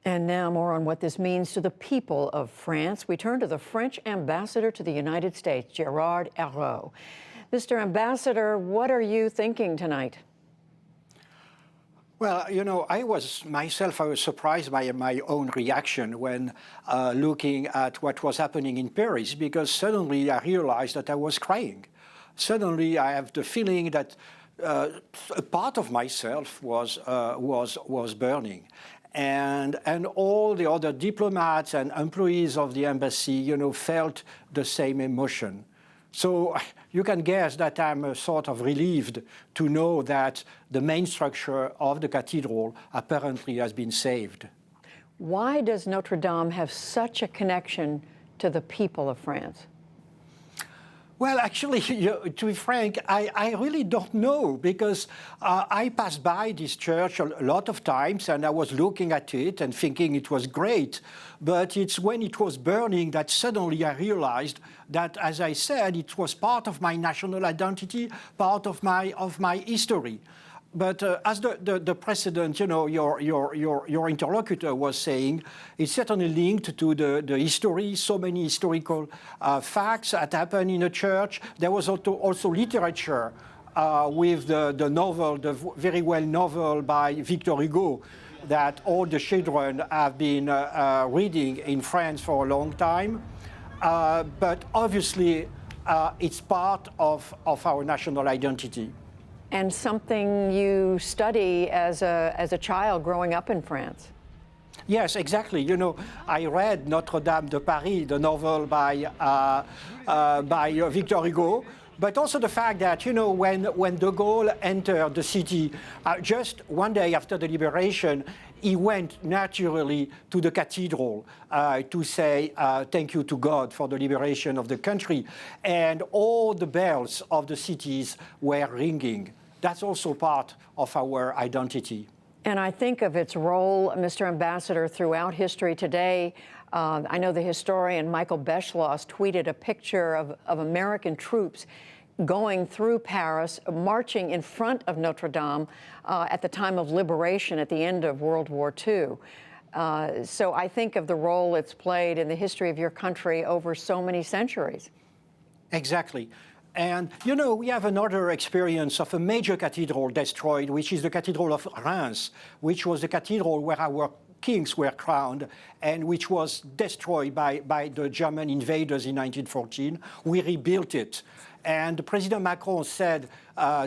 And now more on what this means to the people of France. We turn to the French ambassador to the United States, Gerard Ayrault. Mr. Ambassador, what are you thinking tonight? Well, you know, I was surprised by my own reaction when looking at what was happening in Paris, because suddenly I realized that I was crying. Suddenly I have the feeling that a part of myself was burning. And all the other diplomats and employees of the embassy, you know, felt the same emotion. So you can guess that I'm sort of relieved to know that the main structure of the cathedral apparently has been saved. Why does Notre Dame have such a connection to the people of France? Well, actually, to be frank, I really don't know, because I passed by this church a lot of times and I was looking at it and thinking it was great. But it's when it was burning that suddenly I realized that, as I said, it was part of my national identity, part of my history. But as the president, you know, your interlocutor was saying, it's certainly linked to the history, so many historical facts that happened in the church. There was also literature with the novel, the very well novel by Victor Hugo, that all the children have been reading in France for a long time. But obviously, it's part of our national identity. And something you study as a child growing up in France. Yes, exactly. You know, I read Notre Dame de Paris, the novel by Victor Hugo, but also the fact that, you know, when de Gaulle entered the city, just one day after the liberation, he went naturally to the cathedral to say thank you to God for the liberation of the country. And all the bells of the cities were ringing. That's also part of our identity. And I think of its role, Mr. Ambassador, throughout history today. I know the historian Michael Beschloss tweeted a picture of American troops going through Paris, marching in front of Notre Dame at the time of liberation at the end of World War II. So I think of the role it's played in the history of your country over so many centuries. Exactly. And, you know, we have another experience of a major cathedral destroyed, which is the Cathedral of Reims, which was the cathedral where our kings were crowned and which was destroyed by the German invaders in 1914. We rebuilt it. And President Macron said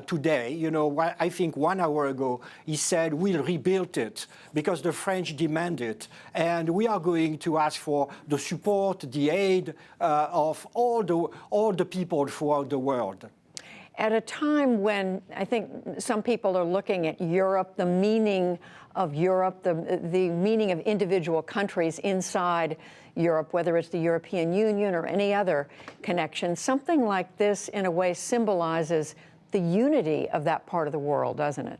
today, you know, I think 1 hour ago, he said, we'll rebuild it because the French demand it. And we are going to ask for the support, the aid of all the people throughout the world. At a time when I think some people are looking at Europe, the meaning of Europe, the meaning of individual countries inside Europe, whether it's the European Union or any other connection, something like this, in a way, symbolizes the unity of that part of the world, doesn't it?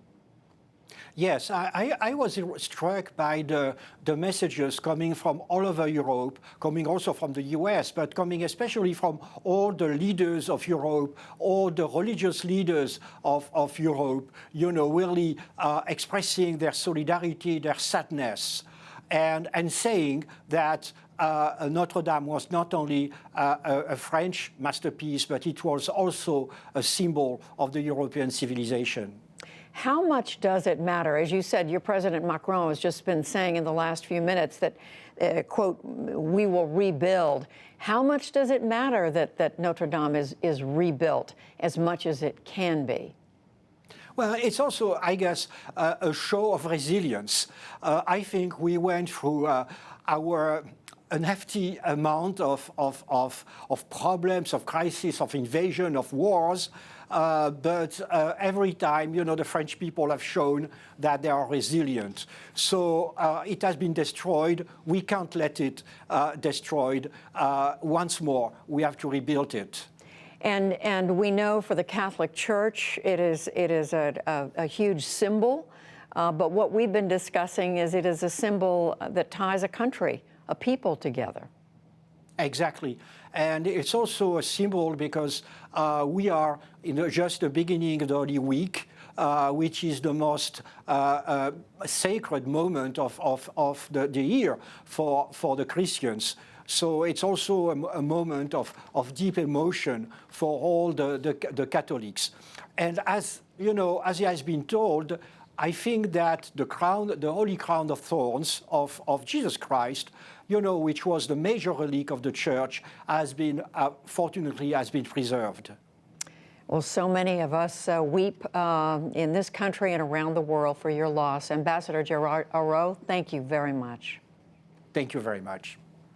Yes, I was struck by the messages coming from all over Europe, coming also from the US, but coming especially from all the leaders of Europe, all the religious leaders of Europe, you know, really expressing their solidarity, their sadness, and saying that Notre Dame was not only a French masterpiece, but it was also a symbol of the European civilization. How much does it matter? As you said, your President Macron has just been saying in the last few minutes that, quote, we will rebuild. How much does it matter that Notre Dame is rebuilt as much as it can be? Well, it's also, I guess, a show of resilience. I think we went through an hefty amount of problems, of crises, of invasion, of wars. But every time, you know, the French people have shown that they are resilient. So it has been destroyed. We can't let it destroyed once more. We have to rebuild it. And we know for the Catholic Church, it is a huge symbol. But what we've been discussing is it is a symbol that ties a country, a people together. Exactly. And it's also a symbol because we are in just the beginning of the Holy Week. which is the most sacred moment of the year for the Christians. So it's also a moment of deep emotion for all the Catholics. And as you know, as he has been told, I think that the holy crown of thorns of Jesus Christ, you know, which was the major relic of the Church, has been, fortunately, has been preserved. Well, so many of us weep in this country and around the world for your loss. Ambassador Gerard Auroux, thank you very much. Thank you very much.